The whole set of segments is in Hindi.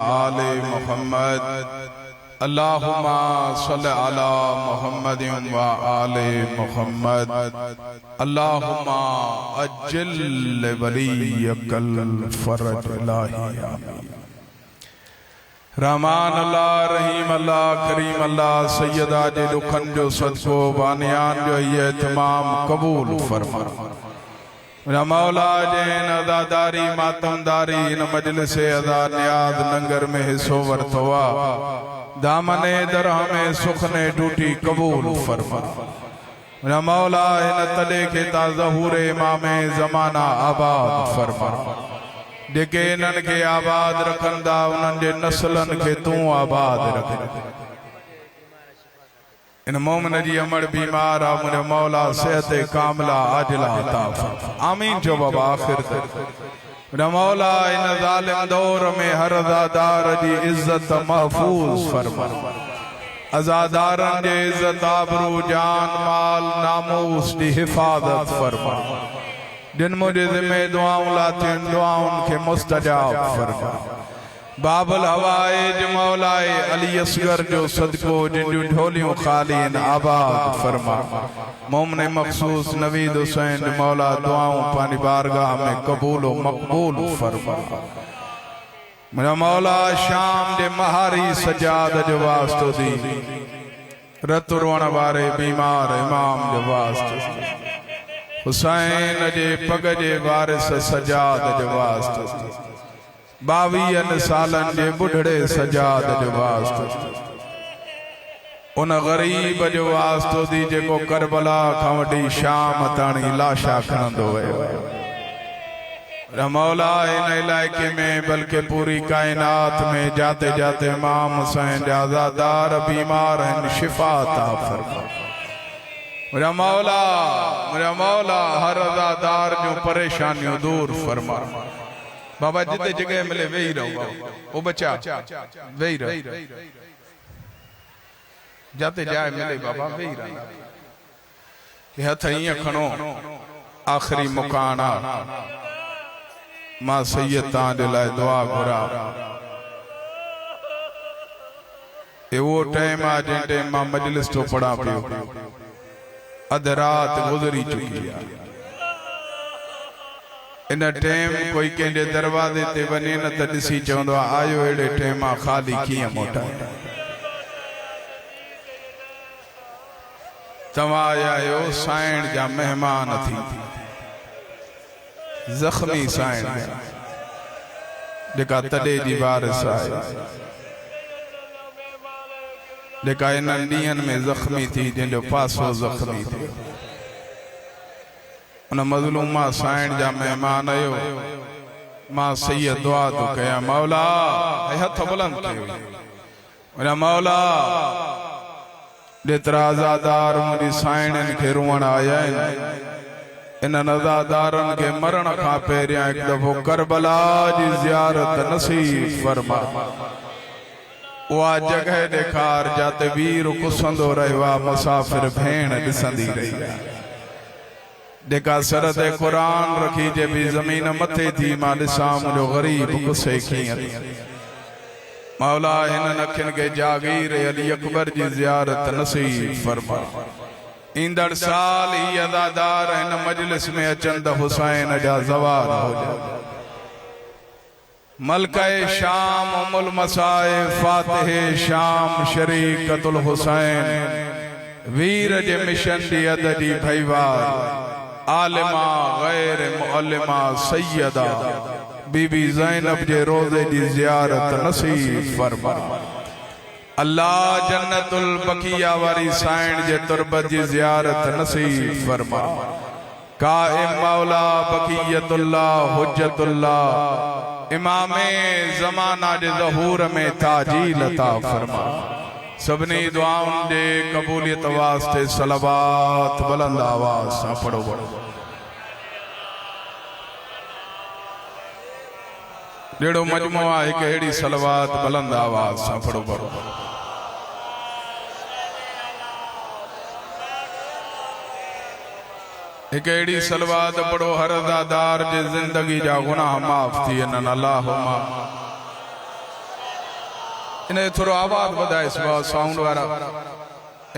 आले मोहम्मद अल्लाहुम्मा सल्लि अला मुहम्मद व आले मोहम्मद अल्लाहुम्मा अज्जिल वलियकल फरज इलाही आमीन। रहमान अल्लाह रहीम अल्लाह करीम अल्लाह सैयदा जे दुखन जो सदको बानियान जो ये तमाम कबूल फरमा। मेरा मौला जैन अदादारी मातमदारी इन मजलिस अदा नियाद नंगर में हिस्सो वरतवा दामने दरह में सुखने टूटी कबूल फरमा। मेरा मौला इन तले के ताज़हूर इमाम ज़माना आबाद फरमा। जेके इन्हन के आबाद रखंदा उन्हन जे नस्लन के तू आबाद रख। इन मोमिन जी अमर बीमार आ मुझे मौला सेहत कामला आजला अता फरमा। आमीन जो बाबा आखिर तक। मेरा मौला इन जालिम दौर में हर अज़ादार जी इज्जत महफूज फरमा। अज़ादारन जे इज्जत आबरू जान माल नामूस की हिफाजत फरमा। जिन मुझे जिम्मे दुआऊं लाती दुआउन के मुस्तजाब फरमा। बाबुल हवाइज मौलाए अली असगर जो सदको जिन ढोलियों खालीन आबाद फरमा। मोमने मखसूस नवीद हुसैन मौला दुआओं पानी बारगाह में कबूल मकबूल फरमा। मेरा मौला शाम जे महारी सजाद जो वास्तो दी रत रोण वारे बीमार इमाम जो वास्तो हुसैन जे पग जे वारिस सजाद जो वास्तो 22 सालन जे बुढ़ड़े सजाद जो वास्तो उन गरीब जो वास्तो दी जेको करबला खां वठी शाम ताणी लाशा खणंदो वियो। मौला इन इलाइके में बल्कि पूरी कायनात में जाते जाते इमाम हुसैन जा आज़ादार बीमार हैं शिफा अता फरमा। मेरा मौला हर अज़ादार जो परेशानियों दूर फरमा। बाबा जिते जगह मिले वेही रहो ओ बच्चा वेही रहो जाते जाए मिले बाबा वेही रहो हथ इं खणो आखिरी मुकाना मां सैयद तां लाए दुआ घुरा। वो टाइम आ जिन टाइम मां मजलिस तो पढ़ा पियो अध रात गुजरी चुकी है। इन टाइम कोई कंहिंजे दरवाजे ते वञे न त ॾिसी चवंदो आहे आयो अहिड़े टाइम मां खाली कीअं मोटाए। तव्हां आया आहियो साइण जा महिमान थी ज़ख्मी साइण जेका तॾे जी वारिस आहे जेका इन्हनि ॾींहंनि में ज़ख्मी थी जंहिंजो पासो ज़ख्मी थी। उन मज़लूमा साइण जा मेहमान आयो मां सैयद दुआ तो कया मौला हथ बुलंद कयो। मेरा मौला जेतिरा अज़ादार मुंहिंजी साइणन खे रुअण आया आहिनि इन्हनि अज़ादारन के मरण खां पहिरियां हिकु दफ़ो करबला जी ज़ियारत नसीब फरमा। उहा जगह ॾेखार जाते वीर कुसंदो रहियो आहे मुसाफ़िर भेण ॾिसंदी रही आहे जेका सरद कुरान रखी जे भी जमीन मथे थी मां ॾिसां मुंहिंजो गरीब गुस्से कीअं। मौला हिननि अखियुनि खे जागीर अली अकबर जी ज़ियारत नसीब फरमा। ईंदड़ साल ही अदादार हिन मजलिस में अचनि त हुसैन जा ज़वार हो जाए। मलकाए शाम उमुल मसाए फातिह शाम शरीकतुल हुसैन वीर जे मिशन दी अददी भईवार आलिमा गैर मुअल्लिमा सैयदा बीबी ज़ैनब जे रोज़े जी ज़ियारत नसीब फरमा। अल्लाह जन्नतुल बकिया वारी साइण जे तुरबत जी ज़ियारत नसीब फरमा। काइम मौला बकियतुल्लाह हुज्जतुल्लाह इमामे ज़माना जे ज़हूर में ताजील अता फरमा। सबनी दुआउन जे कबूलियत वास्ते सलवात बुलंद आवाज सां पढ़ो। जेड़ो मजमुआ एक अहिड़ी सलवात बुलंद आवाज सां पढ़ो। एक अहिड़ी सलवात पढ़ो हर अज़ादार जे जिंदगी जा गुनाह माफ थी वञनि। अल्लाहुम्मा इन थोरो आवाज़ वधाए साउंड वारा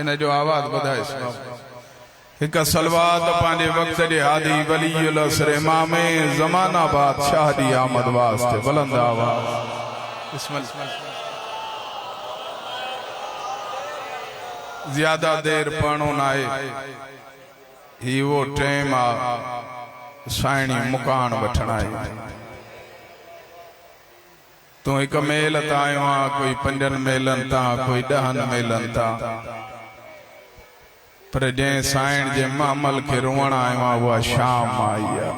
इन जो आवाज़ वधाए एक सलवात पांजे वक्त जे हादी वलीउल असर इमाम ज़माना बादशाह दी आमद वास्ते बुलंद आवाज़ बिस्मिल्लाह। ज्यादा देर पढ़ो ना ही वो टाइम आ साइणी मुकान वठना है। तू एक मेल तायो आ कोई 5 मेलन ता कोई 10 मेलन ता पर जे साइण जे मामल के रोवण आयो आ वो शाम आई आ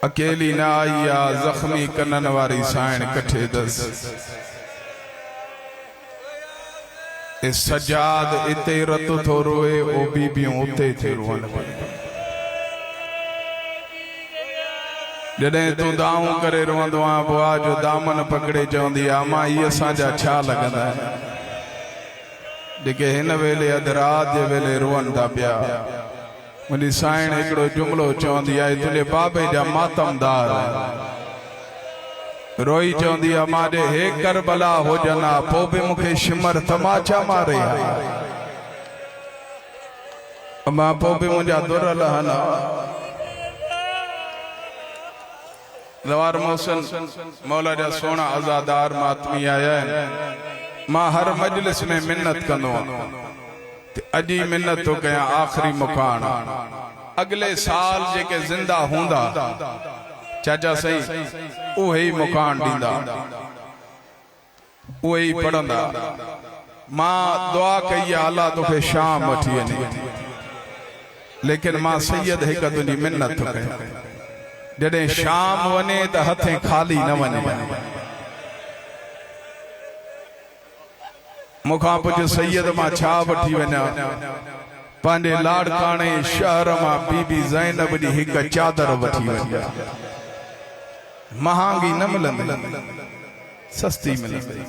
अकेली ना आई आ जख्मी कनन वारी साइण कठे दस इस सजाद इते रत थो रोए ओ बीबियों उते थे रोवन जडे तू दाऊ करे रोंदो आ बुआ जो दामन पकड़े चवंदी आ मां ई असा जा छा लगंदा जेके हिन वेले अधरात जे वेले रोवन था पिया। मुंहिंजी साइण हिकिड़ो जुमिलो चवंदी आहे तुंहिंजे बाबे जा मातमदार रोई चवंदी आहे मां हे करबला हुजनि पोइ बि मूंखे शिमर तमाचा मारे मां पोइ बि मुंहिंजा दुर लहनि ज़वार मोहसिन मौला जा सोना आज़ादार मातमी आया आहिनि। मां हर मजलिस में मिन्नत कंदो अजी मिन्नत तो कया आखिरी मुकान अगले साल जेके जिंदा हूंदा चाचा सही उहे ही मुकान दींदा उहे ही पढ़ंदा। मां दुआ कई अल्लाह तोखे शाम वठी वञे लेकिन मां सैयद हिक तुंहिंजी मिन्नत तो कया जॾहिं शाम वञे त हथे खाली न वञे मुखा पुछ सैयद मां छा वठी वञा पांजे लाड़काणे शहर मां बीबी ज़ैनब दी हिक चादर वठी वञा महांगी न मिलंदी सस्ती मिलंदी।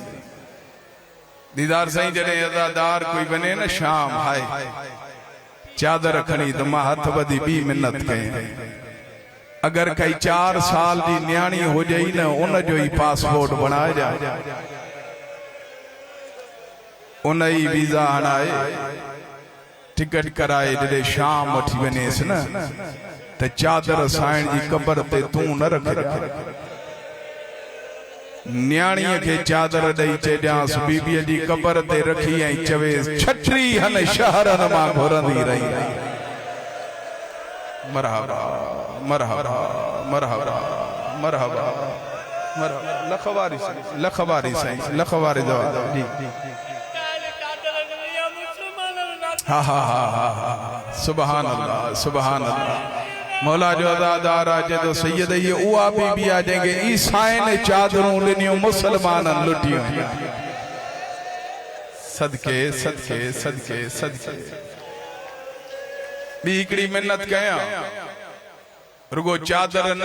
दीदार साईं जॾहिं अदादार कोई वञे न शाम हाय चादर खणी त मां हथ वधी ॿी मिन्नत कयां अगर कई 4 साल जी न्याणी हुजे न उन जो ही पासपोर्ट बनाए जा उन ही वीजा हणाए टिकट कराए जॾहिं शाम वठी वञेस न त चादर साइण जी कबर ते तू न रख न्याणीअ खे चादर ॾेई चइजांसि बीबीअ जी कबर ते रखी ऐं चवेसि छटरी हन शहरनि मां घुरंदी रही मरहबा मरहबा मरहबा मरहबा मरहबा लखवारी साईं लखवारी दवा जी हा हा हा हा सुभान अल्लाह सुभान अल्लाह। मौला जो अदादार आज तो सैयद ये उआ बीबी आ जाएंगे ईसाई ने चादरों लेनियो मुसलमानन लुटियो सदके सदके सदके सदके बी हिकड़ी मिन्नत कया रुगो चादर न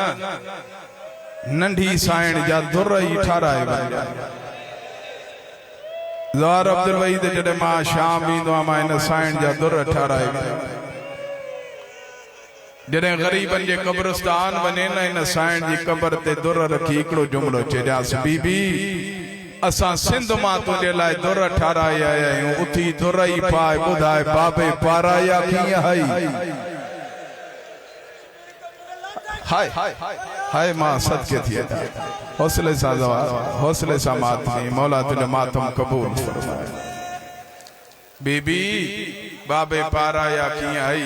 नंढी साइण जा दुर ही ठाराए वञा ज़वार अब्दुल वहीद जॾहिं मां शाम ईंदो आहियां मां इन साइण जा दुर ठाराए जॾहिं ग़रीबनि जे कब्रिस्तान वञे न इन साइण जी कबर ते दुर रखी हिकिड़ो जुमिलो चइजांसि बीबी असां सिंध मां तुंहिंजे लाइ दुर ठाराए आया आहियूं उथी दुर ई पाए ॿुधाए बाबे पाराया कीअं हई हाय हाय मां सदके थी अचा हौसले सां हौसले सां मातमी मौला तुझे मातम कबूल फरमाए। बीबी बाबे पाराया कीअं हई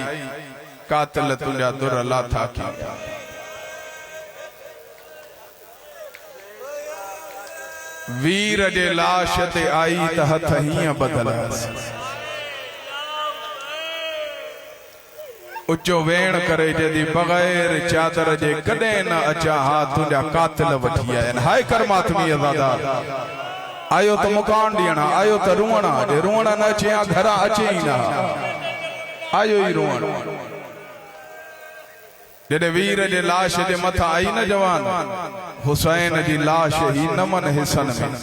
कातिल तुंहिंजा दुर लाथा कीअं वीर जे लाश ते आई त हथ हीअं बदलस उचो वेण करे जदी बगैर चादर जे कॾहिं न अचा हा तुंहिंजा कातिल वठी आया आहिनि। हाय कर मातमी अज़ादार आयो त मुकान ॾियणा आयो त रुअणा जे रुअण न अचे हा घर अचे ई न आयो ई रुअण जॾहिं वीर जे लाश जे मथा आई न जवान हुसैन जी लाश ही नमन हिसन में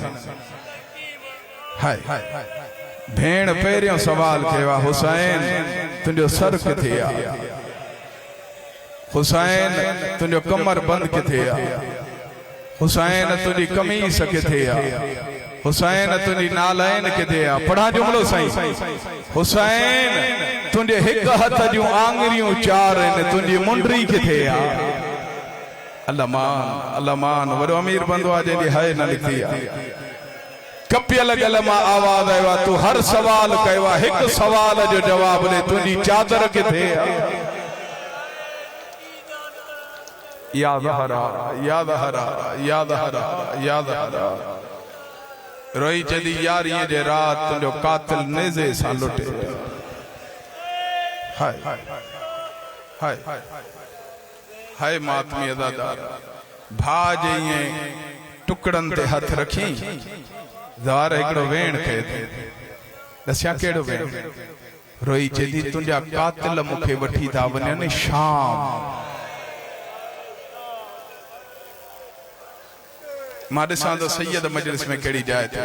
हाय भेण पहिरियों सवाल कयो आहे हुसैन तुंहिंजो सर किथे आहे हुसैन तुंहिंजो कमर बंद किथे आहे हुसैन तुझी कमीस किथे आ, हुसैन तुझी नालैन किथे आ। पढ़ा जुमलो सही। हुसैन तुझे हिक हथ जूं आंगरियूं चार आहिनि, तुझी मुंडरी किथे आ। अल्लाह मान वॾो अमीर बंदो आहे जंहिंजी है न लिखी आहे। कपियल गल मां आवाज़ आयो आहे, तू हर सवाल कयो आहे, हिक सवाल जो जवाब ॾे, तुझी चादर किथे आहे। या ज़हरा या ज़हरा या ज़हरा या ज़हरा। रोई चदी यारीअ जे रात तुंहिंजो कातिल नेज़े सां लुटे। हाय हाय हाय मातमी अदादार भाउ जे ईअं टुकड़नि ते हथ रखी ज़ार हिकिड़ो वेण कयो दसिया कहिड़ो वेण। रोई चदी तुंहिंजा कातिल मूंखे वठी था वञनि शाम। मां ॾिसां तो सैयद मजलिस में कहिड़ी जाइ ते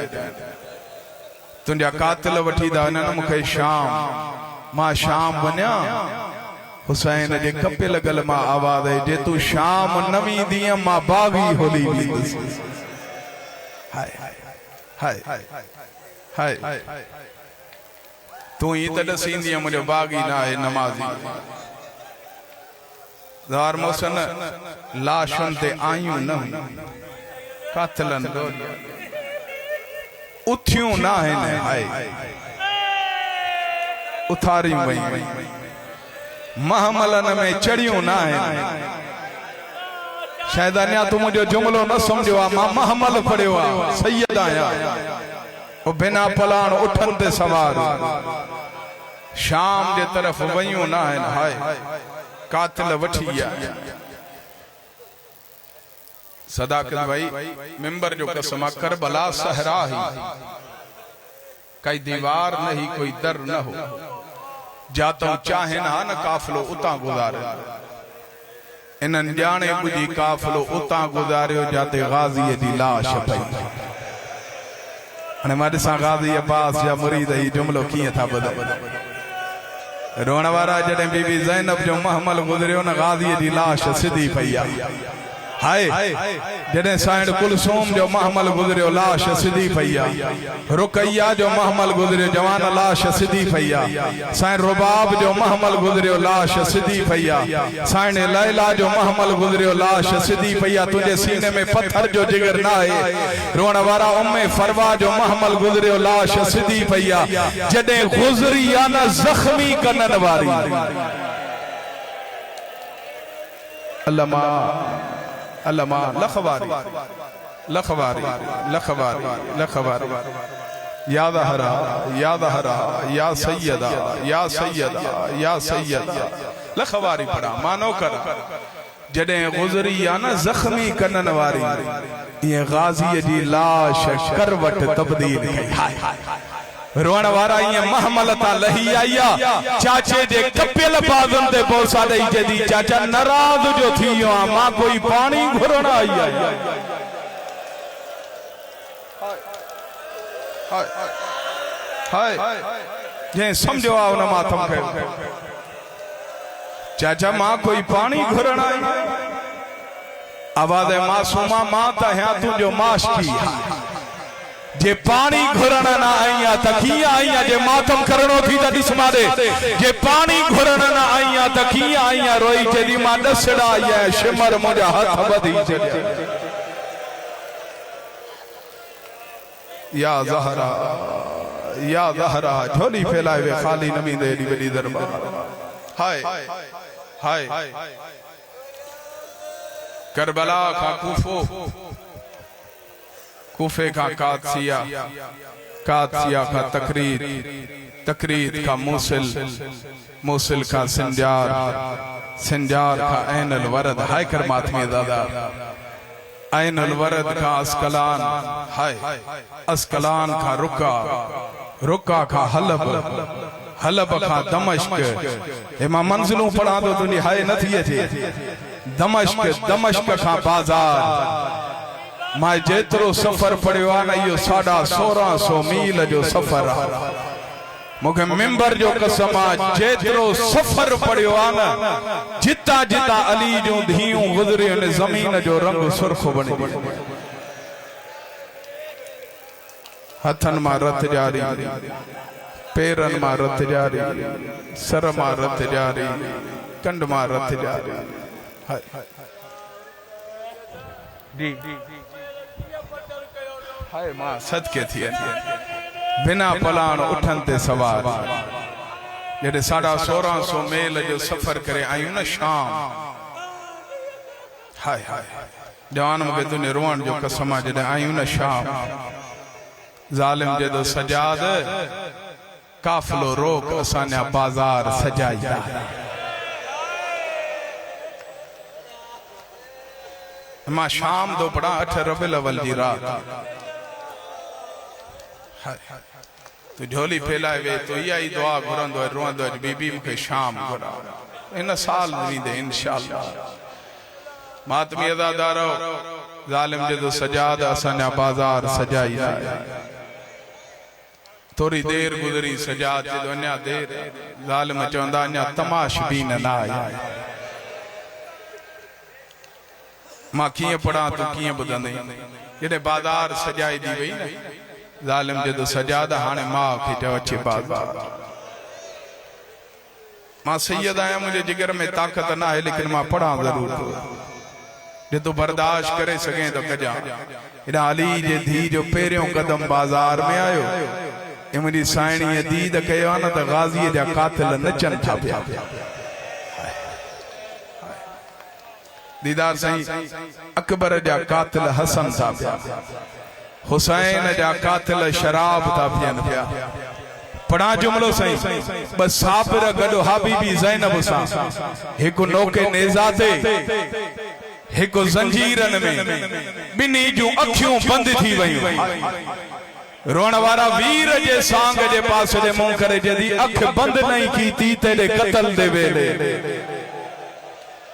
तुंहिंजा कातिल वठी था वञनि मूंखे शाम। मां शाम वञा हुसैन जे कपियल गल मां आवाज़ आहे, जे तू शाम न वेंदीअ मां बागी होली वेंदुसि। हाय हाय हाय तू ई त ॾसींदीअ मुंहिंजो बागी न आहे नमाज़ी। ज़ार मोसन लाशुनि ते आयूं न कातिलन उथियूं न आहिनि, उथारियूं वयूं, महमलन में चढ़ियूं न आहिनि। शायद अञा तू मुंहिंजो जुमलो न सम्झो आहे। मां महमल पढ़ियो आहे, सैयद आहियां, बिना पलाण उठनि ते सवार शाम जे तरफ़ वयूं न आहिनि। हाय कातिल वठी विया। सदाकत भाई मिंबर जो कसम करबला सहरा ही, कई दीवार नहीं कोई दर न हो, जातो चाहे ना न काफिलो उतां गुजारे। इन्हनि जाने बुझी काफिलो उतां गुजारियो जाते गाज़ी जी लाश पई। हाणे मां ॾिसां गाज़ी अब्बास जा मुरीद ही जुमलो कीअं था ॿुधनि। रोअण वारा जॾहिं बीबी ज़ैनब जो महमल गुज़रियो न गाज़ी जी लाश सिधी पई आहे। हाय जॾहिं साइण कुलसूम जो महमल गुज़रियो लाश सिधी पई आहे। रुकैया जो महमल गुज़रियो जवान लाश सिधी पई आहे। साइण रुबाब जो महमल गुज़रियो लाश सिधी पई आहे। साइण लैला जो महमल गुज़रियो लाश सिधी पई आहे। तुंहिंजे सीने में पत्थर जो जिगर न आहे। रोअण वारा उम्मे फरवा जो महमल गुज़रियो लाश सिधी पई आहे। जॾहिं गुज़री आहे न ज़ख्मी कनन वारी। अल्लाह अल्लामा लखवारी लखवारी लखवारी लखवारी या ज़हरा या ज़हरा या सैयदा या सैयदा या सैयदा। लखवारी पढ़ा मानो कर। जॾहिं गुज़री आहे न ज़ख्मी कनन वारी, ये गाज़ी जी लाश करवट तब्दील कई। रोअण वारा ये महमल ता लही आया। चाचे जे कपियल बाज़न ते बोसा ॾेई जदी चाचा नाराज़ जो थी वियो आहे, मां कोई पानी घुरण आई आहियां। हाय जंहिं सम्झो आहे उन मां थम कयो। चाचा मां कोई पानी घुरण आई। आवाज़ मासूमा मां त हाँ तुंहिंजो माशकी जे पानी घुरण न आईया त कीअं आईया। जे मातम करणो थी त ॾिस मारे। जे पानी घुरण न आईया त कीअं आईया। रोई चदी मां ॾसड़ा आईया शिमर मुंहिंजा हथ ॿधी छॾिया। या ज़हरा या ज़हरा झोली फैलाए वे खाली न वेंदे एॾी वॾी दरबार। हाय हाय करबला खां कूफो, कूफे का कादसिया, कादसिया का तकरीर, तकरीर का मूसिल, मूसिल का सिंजार, सिंजार का ऐनुल वरद। हाय कर मातमी दादा ऐनुल वरद का अस्कलान। हाय अस्कलान का रुका, रुका का हलब, हलब का दमश्क। मां मंजिलूं पढ़ा तो तुंहिंजी हाय नथी अचे। दमश्क, दमश्क का बाजार। मां जेतिरो सफ़र पढ़ियो आहे न इहो 1650 मील जो सफ़र आहे। मुखे मिंबर जो कसम आ जेतरो सफर पड़ियो आ न जिता जिता अली जो धीयूं गुजरियो ने जमीन जो रंग सुर्ख बनी हथन मां रत जारी पेरन मां रत जारी सर मां रत जारी कंड मां रत जारी हाय मां सदके थी बिना पलाण उठन ते सवार जॾहिं 1650 मेल जो सफर करे आयूं न शाम हाय हाय जवान मूंखे तुंहिंजे रोअण जो कसम आहे जॾहिं आयूं न शाम ज़ालिम जदो सजाद काफ़िलो रोक असांजा बाज़ार सजाईंदा मां शाम दो पढ़ा 8 रबीउल अव्वल जी रात तू झोली फैलाए वे तो इहा ई दुआ घुरंदो आहे रोअंदो आहे बीबी मूंखे शाम घुरा इन साल ॾींदे इंशाअल्लाह मातमी अज़ादारो ज़ालिम जदो सजाद असांजा बाज़ार सजाईंदा थोड़ी देर गुजरी सजाद जदो अञा देर ज़ालिम चवंदा अञा तमाशबीन न आया मां कीअं पढ़ा तू कीअं ॿुधंदे जॾहिं बाज़ार सजाई दी वई न ज़ालिम जदो सजाद हाणे मां खे चयो अचे बाज़ार मां सैयद आहियां मुंहिंजे जिगर में ताक़त न आहे लेकिन मां पढ़ा ज़रूर जे तू बर्दाश्त करे सघे तो कजां हेॾा अली जे धी जो पहिरियों कदम बाज़ार में आयो ऐं मुंहिंजी साइणीअ दीद कयो आहे न त गाज़ीअ जा कातिल नचनि था पिया दीदार साईं अकबर जा कातिल हसन था पिया हुसैन जा कातिल शराब था पियनि पिया पढ़ा जुमलो साईं बस साबिर गॾु हाबीबी ज़ैनब सां हिकु नोके नेज़ा ते हिकु ज़ंजीरन में बिनी जूं अखियूं बंदि थी वयूं रोण वारा वीर जे सांग जे पास दे मुंह करे जदी अख बंद नहीं की थी तेरे कत्ल दे वेले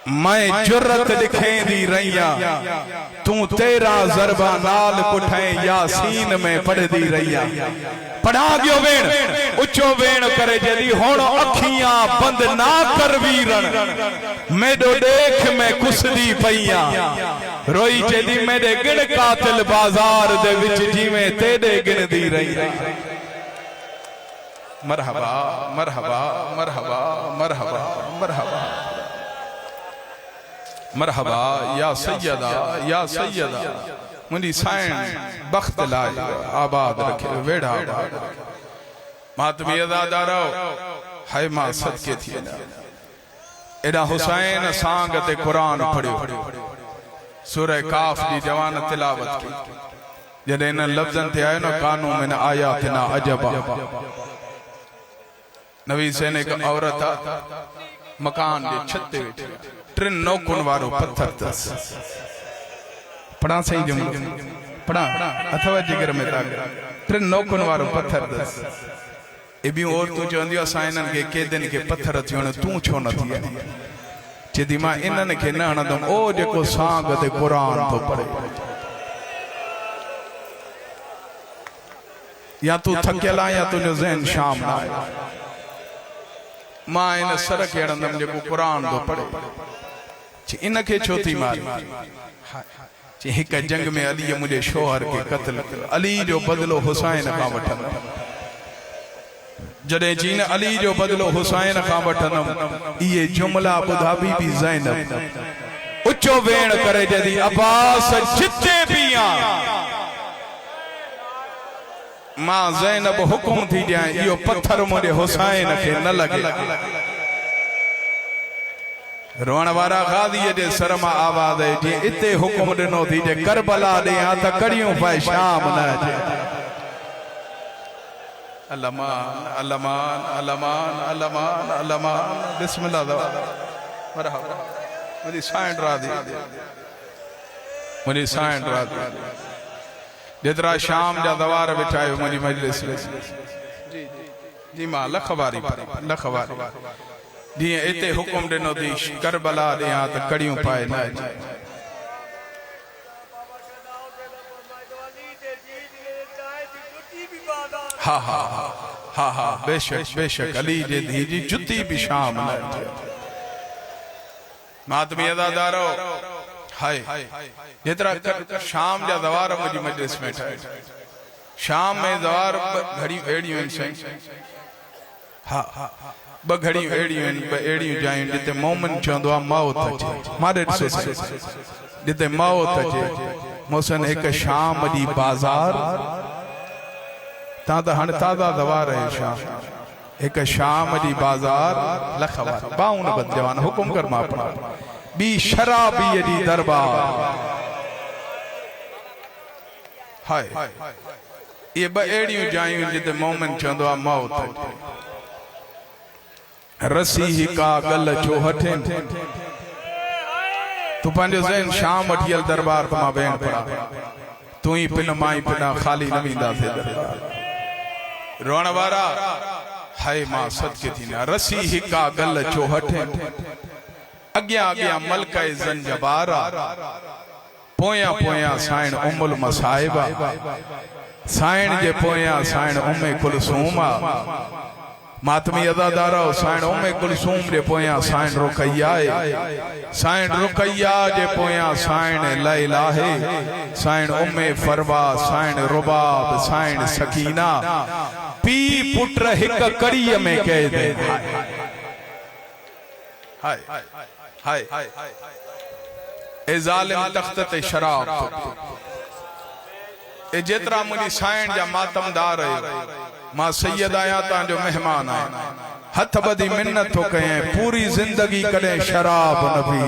मैं जुर्रत दिखेंदी रैया तू तेरा ज़रबा नाल पुठे यासीन में पढ़दी रैया पढ़ा गयो वेण उच्चो वेण करे जदी हुण अखियां बंद ना कर वीरन मेडो देख मैं कुसदी पईया रोई जदी मेरे गिण कातिल बाजार दे विच जिवें तेरे गिणदी रैया मरहबा मरहबा मरहबा मरहबा मरहबा मरहबा या सैयदा मुंडी साइन बख्त लाए आबाद रखे वेड़ा आबाद मातमी अज़ादारो हाय मां सदके थी एडा हुसैन सांग ते कुरान पढ़ियो सूरह काफ जी जवान तिलावत की जॾहिं इन लफ्ज़न ते आयो न कानू मिन आयातिना अजबा नबी सेन एक औरत मकान जे छत ते वेठी ट्रिन नौकुन वारो पत्थर तस पढ़ा सही जुमलो पढ़ा अथवा जिगर में ताक ट्रिन नौकुन वारो पत्थर तस ए भी और तू चवंदी असां इन्हनि खे केदन के पत्थर थियण तू छो न थी चेदी मां इन्हनि खे न हणंदुमि ओ जेको सांग ते क़ुरान थो पढ़े या तू थकियल आहे या तुंहिंजो ज़हन शाम न आहे मां इन सर खे हणंदुमि जेको क़ुरान थो पढ़े इन के छो थी मारी हिक जंग में अली मुझे शोहर के कत्ल अली जो बदलो हुसैन का वठंदम जडे जीन अली जो बदलो हुसैन का वठंदम ये जुमला बुधा बीबी ज़ैनब उच्चो वेण करे जदी अब्बास जिते पिया मां ज़ैनब हुकुम थी जाए यो पत्थर मुझे हुसैन के न लगे रोण वारा गादी जे सर मां आवाज है जी इते हुकुम दिनो थी जे करबला दे त कड़ियों पाए शाम न अचे अलमान अलमान अलमान अलमान अलमान बिस्मिल्लाह मरहबा मुझी साइंड रादी जेतरा शाम जा दवार बिठायो मुझी मजलिस जी जी मां लखवारी जी इते हुकुम दिनो थी करबला दे त कड़ियों पाए न अचे हा हा हाँ हाँ बेशक बेशक अली जे धी जी जुती भी शाम न मातमी अदादारो हाय जेतरा शाम जा दवार मुझी मजलिस में ठाए शाम में दवार घड़ी एड़ियों हैं हाँ ब घड़ी एड़ियों जायूं जिते मोमन चंदो आ मौत अचे मारे ॾिसो जिते मौत अचे मोसन एक शाम दी बाजार ता तो हण ताज़ा दवार है शाम एक शाम दी बाजार लखवार बाउन बद जवान हुकुम कर मां अपना बी शराबी दी दरबार हाय ये ब एड़ियों जायूं जिते मोमन चंदो आ मौत रसी हिका गल छो हठे तू पंहिंजो ज़हन शाम वठियल दरबार तो मां भेण पड़ा तू ही पिन माई पिना खाली न वींदासीं दरबार रोण वारा हाय मां सदके थी ना रसी हिका गल छो हठे अग्या अग्या मलका ज़ंजबारा पोया पोया साइण उम्मुल मसाइबा साइण जे पोया साइण उम्मे कुलसूमा मातमी अदादारा साइण उम्मे कुलसूम जे पोया साइण रुकैया साइण रुकैया जे पोया साइण लैला है साइण उम्मे फरवा साइण रुबाब साइण सकीना पी पुत्र हिक कड़ीअ में कैद हाय हाय ए जालिम तख्त ते शराब ए जेतरा मुझी साइण जा मातमदार है मां सैयद आया ता जो मेहमान आया हथ बदी मिन्नत तो कहे पूरी जिंदगी कदे शराब न पी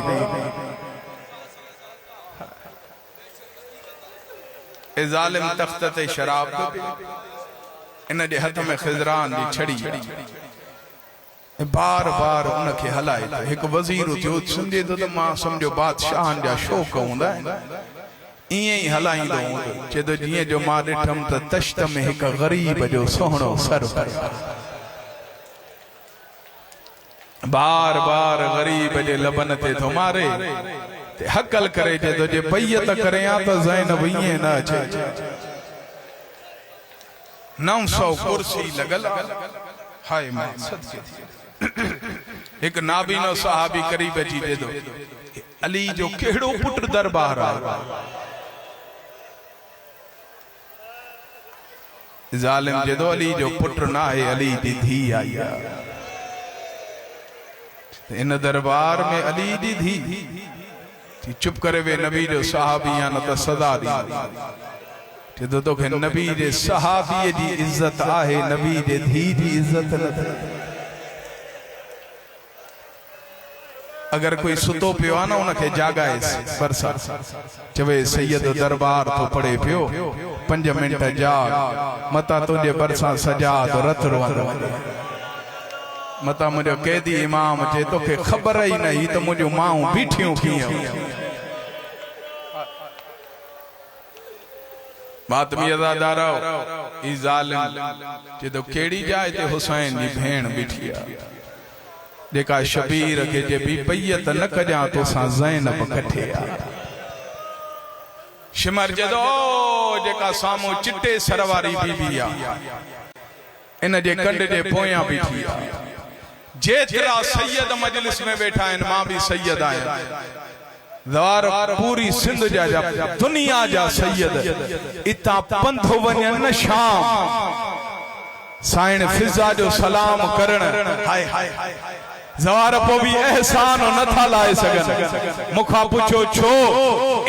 ए जालिम तख्त ते शराब इन जे हथ में खिजरान दी छड़ी बार बार उनके हलाए तो एक वजीर जो समझे तो मां समझो बादशाहन जा शौक हुंदा इं ही हलाईंदो चेदो जीअं जो मां ॾिठमि त तश्त में एक गरीब जो सोहणो सर बार बार गरीब जे लबन ते थो मारे ते हकल करे चेदो जे बैयत करे आ त ज़ैनब इं न अचे 900 कुर्सी लगल हाय मां सदके एक नाबीनो सहाबी करीब अची दे दो अली जो केड़ो पुत्र दरबार आ जालिम जदो अली जो पुत्र ना है अली दी धी आई इन दरबार में अली दी धी चुप करे वे नबी जो सहाबी या न त सदा दी जदो तो के नबी जे सहाबी दी इज्जत आहे नबी जे धी दी इज्जत न अगर कोई सुतो पियो आ ना उनके जागाए बरसा चवे सैयद दरबार तो पड़े पियो 5 मिनट जाग मता तुझे बरसा सजाद रत रोन मता मुझे कैदी इमाम जे तो के खबर ही नहीं तो मुझे माऊ बीठियों कियो बात में अदादारो ई जालिम जे तो केड़ी जाए ते हुसैन दी भेण बीठिया जेका शबीर के जे भी पैयत न कजा तो सा ज़ैनब कठे आ शिमर जदो जेका सामो चिट्टे सरवारी बीबी आ इन जे कंड जे पोया बीठी आ जेतरा सैयद मजलिस में बैठा इन मां भी सैयद आया दवार पूरी सिंध जा दुनिया जा सैयद इता पंधो वञन शाम साइण फिजा जो सलाम करण हाय हाय ज़वार पो भी एहसान न था लाए सगन मुखा पुछो छो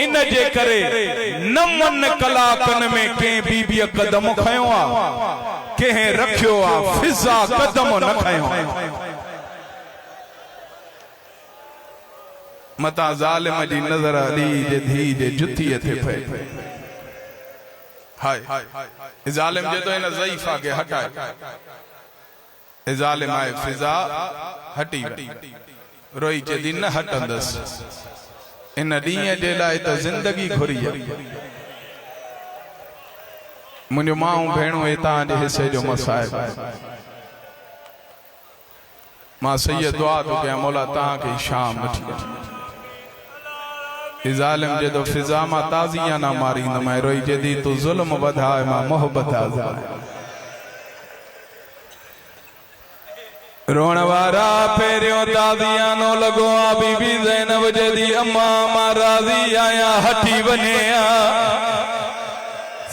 इन जे करे नमन कलाकन में के बीबी कदम खयो आ के रखियो आ फिजा कदम न खयो मता जालिम जी नजर अली जे धी जे जुती थे पे हाय जालिम जे तो इन ज़ईफा के हटाए जालिम आए फिजा हटी रोई जे दिन हटंदस इन ॾींहं जे लाइ त ज़िंदगी घुरी मुंहिंजो माऊ भेणो हितां जे हिसे जो मसाइब मां सैयद दुआ तो कया मौला तां के शाम वठी जालिम जे तो फिजा मां ताज़िया ना मारींद मैं रोई जे दी तू ज़ुल्म वधाए मां मोहब्बत आज़ाद रोण वारा पेरियों दादियां नो लगो आ बीबी ज़ैनब जदी अम्मा मां राज़ी आया हटी वनेया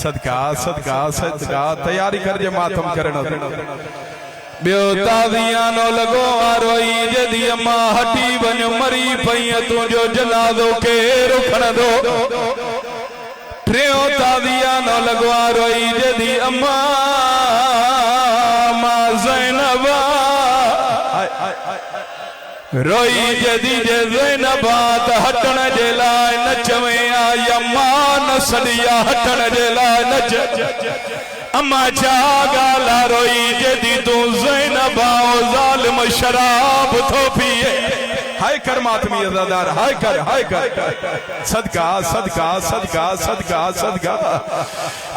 सदका सदका सदका तैयारी कर जे मातम करनो बियो दादियां नो लगो आ रोई जदी अम्मा हटी वन मरी पई तुझो जनाज़ो के रुखण दो ट्रियो दादियां नो लगो आ रोई जदी अम्मा मां ज़ैनब रोई जदी जे ज़ैनबात हटण जे लाइ नचवे या मां न सदिया हटण जे लाइ नच अम्मा छा गाला रोई जदी तू ज़ैनबा ज़ालिम शराब थो पिए हाय कर मातमी अज़ादार हाय कर सदका सदका सदका सदका सदका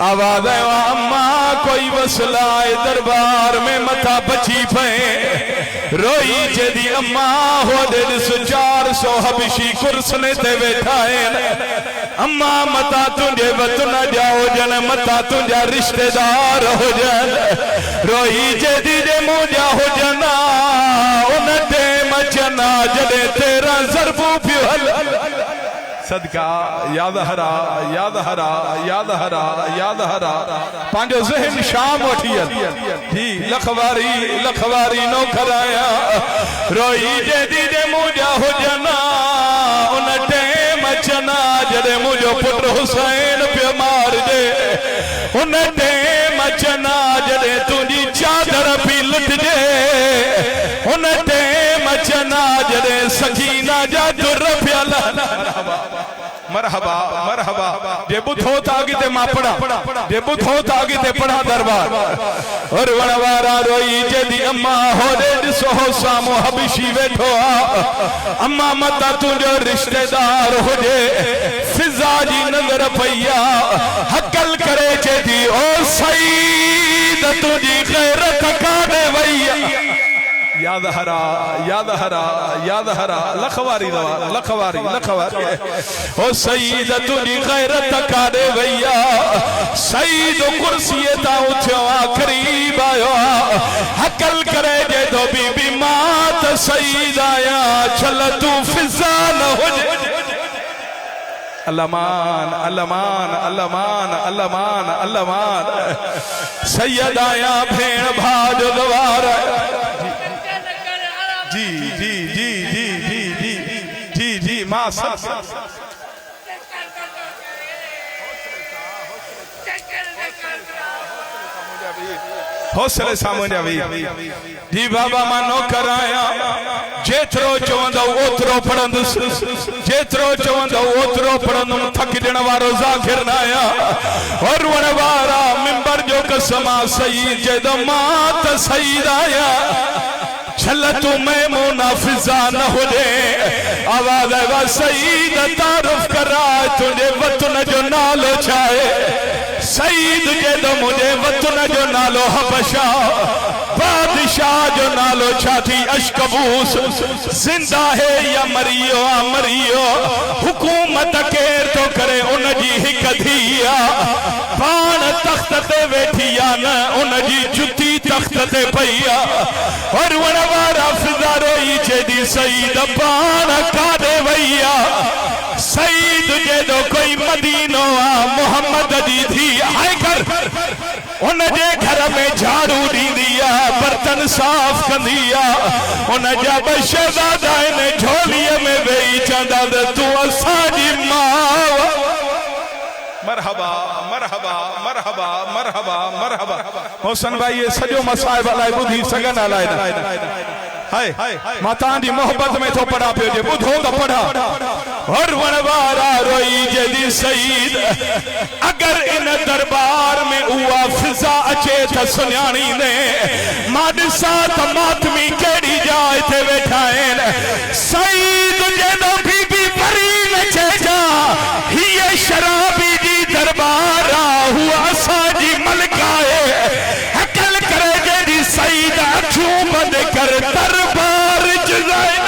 आवाज़ है अम्मा कोई वसलाए दरबार में मथा बची पे रोई जदी अम्मा हो दे 400 हबशी कुर्सने ते बैठा है अम्मा मता तुझे वतन जाओ जन मता तुझा रिश्तेदार हो जन रोई जदी जे मुझा हो जना उन ते मचना जदे तेरा ज़रबू पियो सदका याद हरा याद हरा याद हरा याद हरा पांजो ज़हन शाम वठी जी लखवारी नो कराया रोई जदी जे मुझा हो जना उन टेम चना जदे मुझो पुत्र हुसैन पे मार जे उन टेम चना जदे तुझी चादर पी लुट जे उन टेम चना जदे सकीना जा दुर प्याला मरहबा मरहबा जे बुथो तागी ते मां पढ़ा जे बुथो तागी ते पढ़ा दरबार और वणवारा रोई जदी अम्मा हो दे सो सामो हबशी बैठो अम्मा मता तुझो रिश्तेदार हो जे फिजा जी नजर पईया हकल करे जदी ओ सईद तुझी गैरत का दे वैया याद हरा याद हरा याद हरा लखवारी दवा लखवारी लखवारी ओ सईद तुझी गैरत का दे भैया सईद कुर्सी ता उठो करीब आयो हकल करे जे तो बीबी मात सईद आया चल तू फिजा न हो जे अल्लामान अल्लामान अल्लामान अल्लामान अल्लामान सैयद आया भेण भाज गवार जी जी जी जी जी जी जी जी मां हौसले सामने जी बाबा मानो कराया जेतरो चवंदो ओतरो पढ़ंदुस जेतरो चवंदो ओतरो पढ़ंदुम थक जण वारो ज़ाकिर न आया और वणवारा मिंबर जो कसमा सईद जदो मां त सईद आया चल तू मैमूना फिजा न हो जे आवाज़ है सईद तारुफ करा तुझे वतन जो नालो चाहे सईद जदो मुझे वतन जो नालो हबशा बादशाह जो नालो छाती अशकबूस जिंदा है या मरियो मरियो हुकूमत केर तो करे उन जी हिक थिया पान तख्त ते वेठिया न उन जी जुती तख्त ते पईया और वणवारा फिजा रोई जदी सईद पान कादे वैया सईद जदो कोई मदीनो आ मोहम्मद दी थी हाय कर उन जे घर में झाड़ू दींदिया बर्तन साफ कंदिया उन जा शहजादा ने झोलीअ में वेही चंदा तू असांजी मां मरहबा मरहबा मरहबा मरहबा मरहबा हुसन भाई ये सजो मसाइब अलाई बुधी सगन अलाई हाय माता दी मोहब्बत में तो पढ़ा पियो जे बुधो तो पढ़ा और वणवारा रोई जदी सईद अगर इन दरबार में हुआ फिजा अचे त सुन्याणी ने मादसा त मातमी केड़ी जाए थे बैठा है सईद जदो बीबी परी न चेजा ये शराबी जी दरबार हुआ साजी मलका है हकल करे जदी सईद अखियों बंद कर दरबार जाए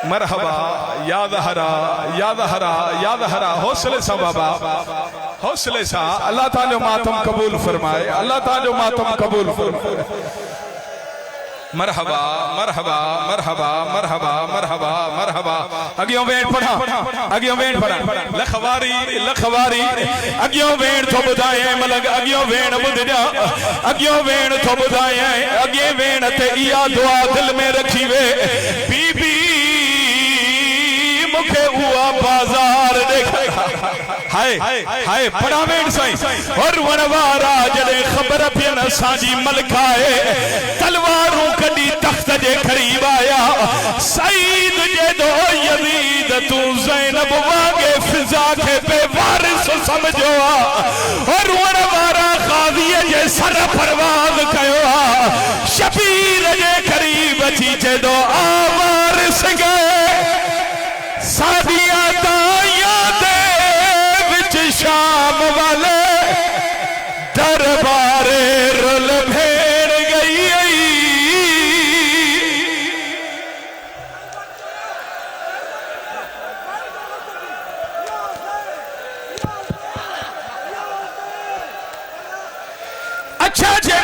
मरहबा याद हरा याद हरा याद हरा हौसले सा बाबा हौसले सा अल्लाह ताला जो मातम कबूल फरमाए, अल्लाह ताला जो मातम कबूल फरमाए। मरहबा मरहबा मरहबा मरहबा मरहबा मरहबा। अगियो वेण पढ़ा, अगियो वेण पढ़ा। लखवारी लखवारी अगियो वेण तो बुधाए मलग, अगियो वेण बुध जा, अगियो वेण तो बुधाए, अगे वेण ते इया दुआ दिल में रखी वे, बीबी मुखे हुआ बाजार देख। हाय हाय पढ़ा वेण साईं। और वरवारा जड़े खबर पियन साजी मलकाए, तलवारों कड़ी तख्त जे करीब आया, सईद जे दो यजीद तू ज़ैनब वागे फिजा के बेवारिस समझो। और वरवारा गाजी जे सर परवाज कयो, शबीर जे करीब अची जे दो आवारिस गए। सादिया दाया दे विच शाम वाले दरबारे रुल भेड़ गई। अच्छा जे